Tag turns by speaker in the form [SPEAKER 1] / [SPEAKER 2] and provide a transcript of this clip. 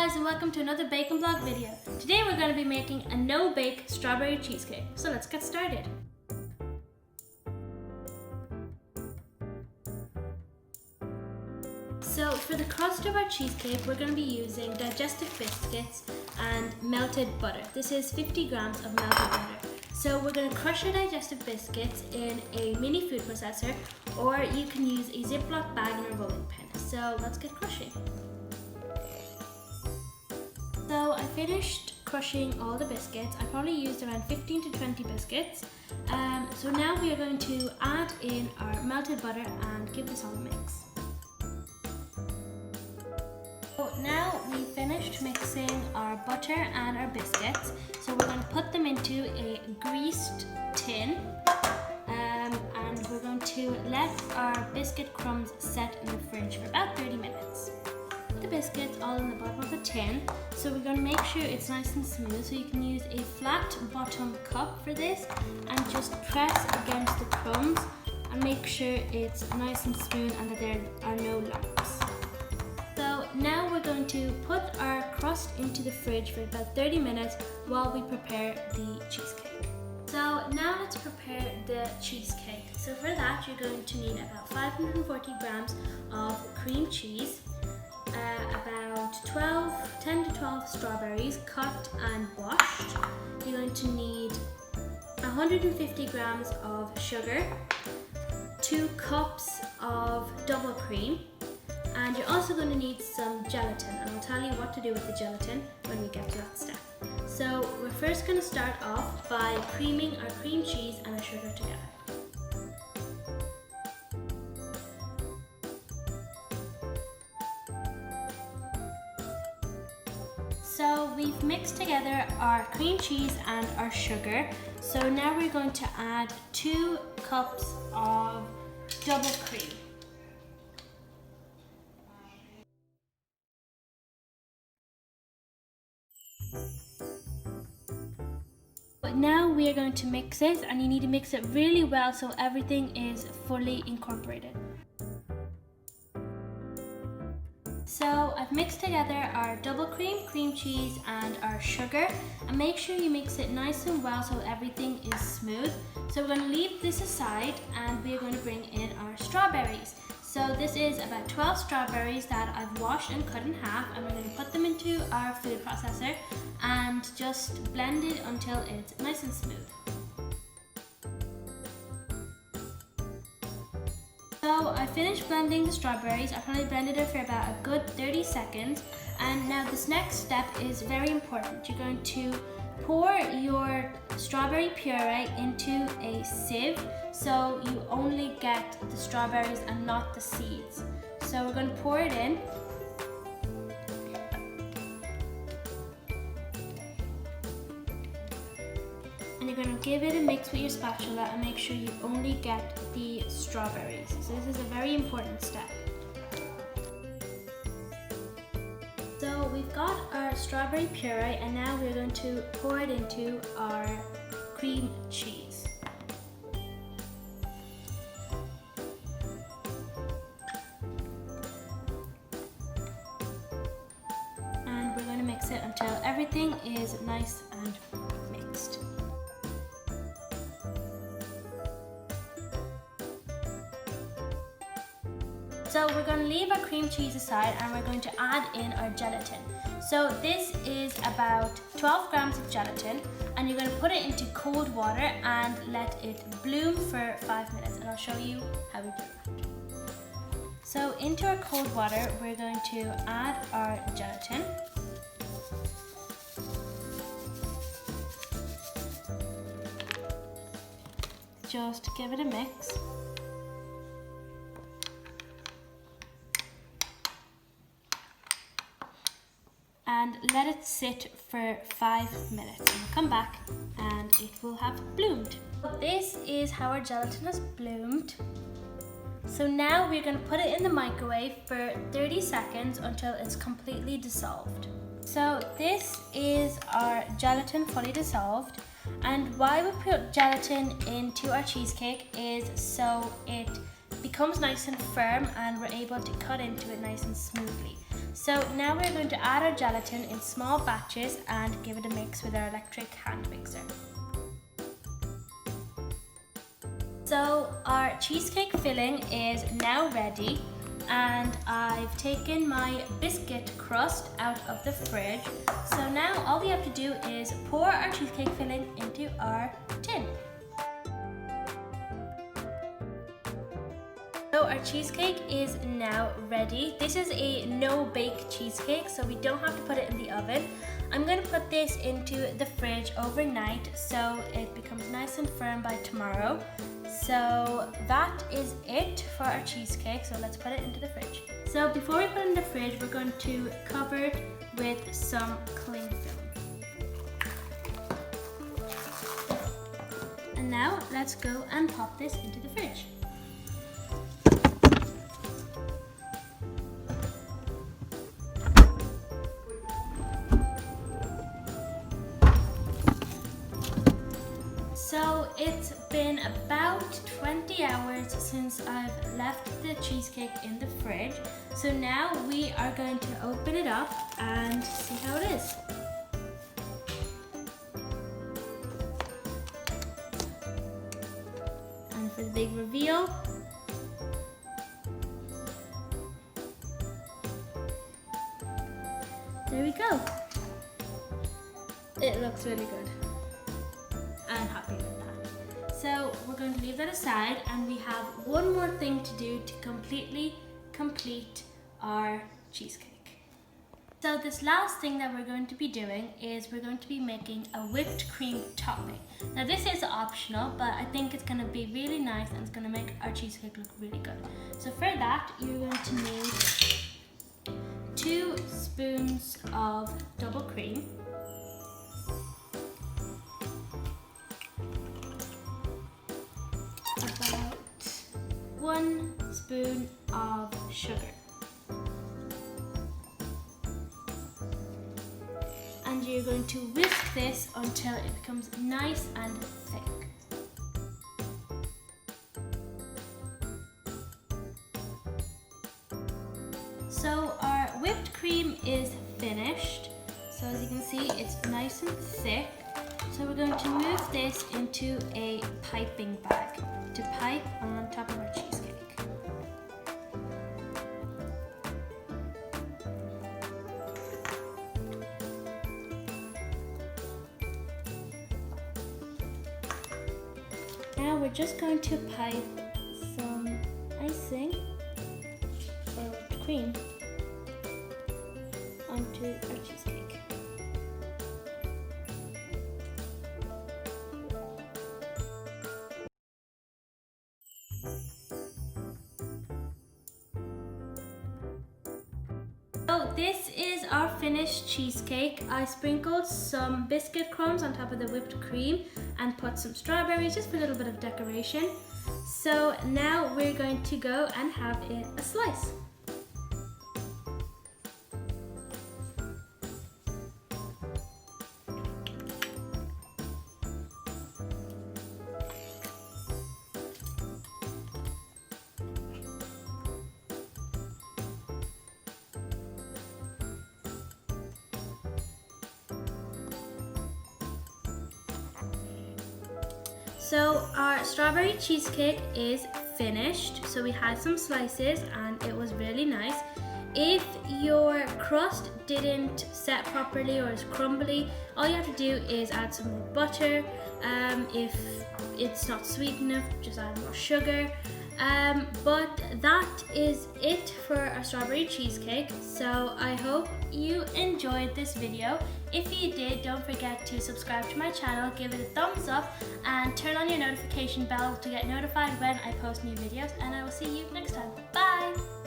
[SPEAKER 1] guys, and welcome to another Bake and Blog video. Today we're going to be making a no-bake strawberry cheesecake. So let's get started. So for the crust of our cheesecake, we're going to be using digestive biscuits and melted butter. This is 50 grams of melted butter. So we're going to crush our digestive biscuits in a mini food processor, or you can use a Ziploc bag and a rolling pin. So let's get crushing. So I finished crushing all the biscuits. I probably used around 15 to 20 biscuits. So now we are going to add in our melted butter and give this all a mix. So now we finished mixing our butter and our biscuits. So we're going to put them into a greased tin. And we're going to let our biscuit crumbs set in the fridge for about 30 minutes. The biscuits all in the bottom of the tin, so we're going to make sure it's nice and smooth. So you can use a flat bottom cup for this and just press against the crumbs and make sure it's nice and smooth and that there are no lumps. So now we're going to put our crust into the fridge for about 30 minutes while we prepare the cheesecake. So now let's prepare the cheesecake. So for that you're going to need about 540 grams of cream cheese, about 10 to 12 strawberries cut and washed. You're going to need 150 grams of sugar, 2 cups of double cream, and you're also going to need some gelatin, and I'll tell you what to do with the gelatin when we get to that step. So we're first going to start off by creaming our cream cheese and our sugar together. So we've mixed together our cream cheese and our sugar. So now we're going to add 2 cups of double cream. But now we are going to mix it, and you need to mix it really well so everything is fully incorporated. So I've mixed together our double cream, cream cheese and our sugar, and make sure you mix it nice and well so everything is smooth. So we're going to leave this aside and we're going to bring in our strawberries. So this is about 12 strawberries that I've washed and cut in half, and we're going to put them into our food processor and just blend it until it's nice and smooth. So I finished blending the strawberries. I probably blended it for about a good 30 seconds. And now this next step is very important. You're going to pour your strawberry puree into a sieve so you only get the strawberries and not the seeds. So we're going to pour it in. And you're going to give it a mix with your spatula and make sure you only get the strawberries. So this is a very important step. So we've got our strawberry puree, and now we're going to pour it into our cream cheese. And we're going to mix it until everything is nice and mixed. So we're going to leave our cream cheese aside and we're going to add in our gelatin. So this is about 12 grams of gelatin, and you're going to put it into cold water and let it bloom for 5 minutes, and I'll show you how we do that. So into our cold water we're going to add our gelatin. Just give it a mix. And let it sit for 5 minutes, and we'll come back and it will have bloomed. This is how our gelatin has bloomed. So now we're going to put it in the microwave for 30 seconds until it's completely dissolved. So this is our gelatin fully dissolved, and why we put gelatin into our cheesecake is so it becomes nice and firm and we're able to cut into it nice and smoothly. So now we're going to add our gelatin in small batches and give it a mix with our electric hand mixer. So our cheesecake filling is now ready, and I've taken my biscuit crust out of the fridge. So now all we have to do is pour our cheesecake filling into our tin. So our cheesecake is now ready. This is a no-bake cheesecake, so we don't have to put it in the oven. I'm going to put this into the fridge overnight so it becomes nice and firm by tomorrow. So that is it for our cheesecake, so let's put it into the fridge. So before we put it in the fridge, we're going to cover it with some cling film. And now let's go and pop this into the fridge. So it's been about 20 hours since I've left the cheesecake in the fridge. So now we are going to open it up and see how it is. And for the big reveal, there we go. It looks really good. I'm happy with that. So we're going to leave that aside, and we have one more thing to do to completely complete our cheesecake. So this last thing that we're going to be doing is we're going to be making a whipped cream topping. Now this is optional, but I think it's going to be really nice and it's going to make our cheesecake look really good. So for that, you're going to need 2 spoons of double cream, about 1 spoon of sugar, and you're going to whisk this until it becomes nice and thick. So our whipped cream is finished. So as you can see, it's nice and thick. So we're going to move this into a piping bag to pipe on top of our cheesecake. Now we're just going to pipe some icing or whipped cream onto our cheesecake. So this is our finished cheesecake. I sprinkled some biscuit crumbs on top of the whipped cream and put some strawberries just for a little bit of decoration. So now we're going to go and have a slice. So our strawberry cheesecake is finished. So we had some slices and it was really nice. If your crust didn't set properly or is crumbly, all you have to do is add some more butter. If it's not sweet enough, just add more sugar. But that is it for our strawberry cheesecake. So I hope you enjoyed this video. If you did, don't forget to subscribe to my channel, give it a thumbs up, and turn on your notification bell to get notified when I post new videos. And I will see you next time. Bye!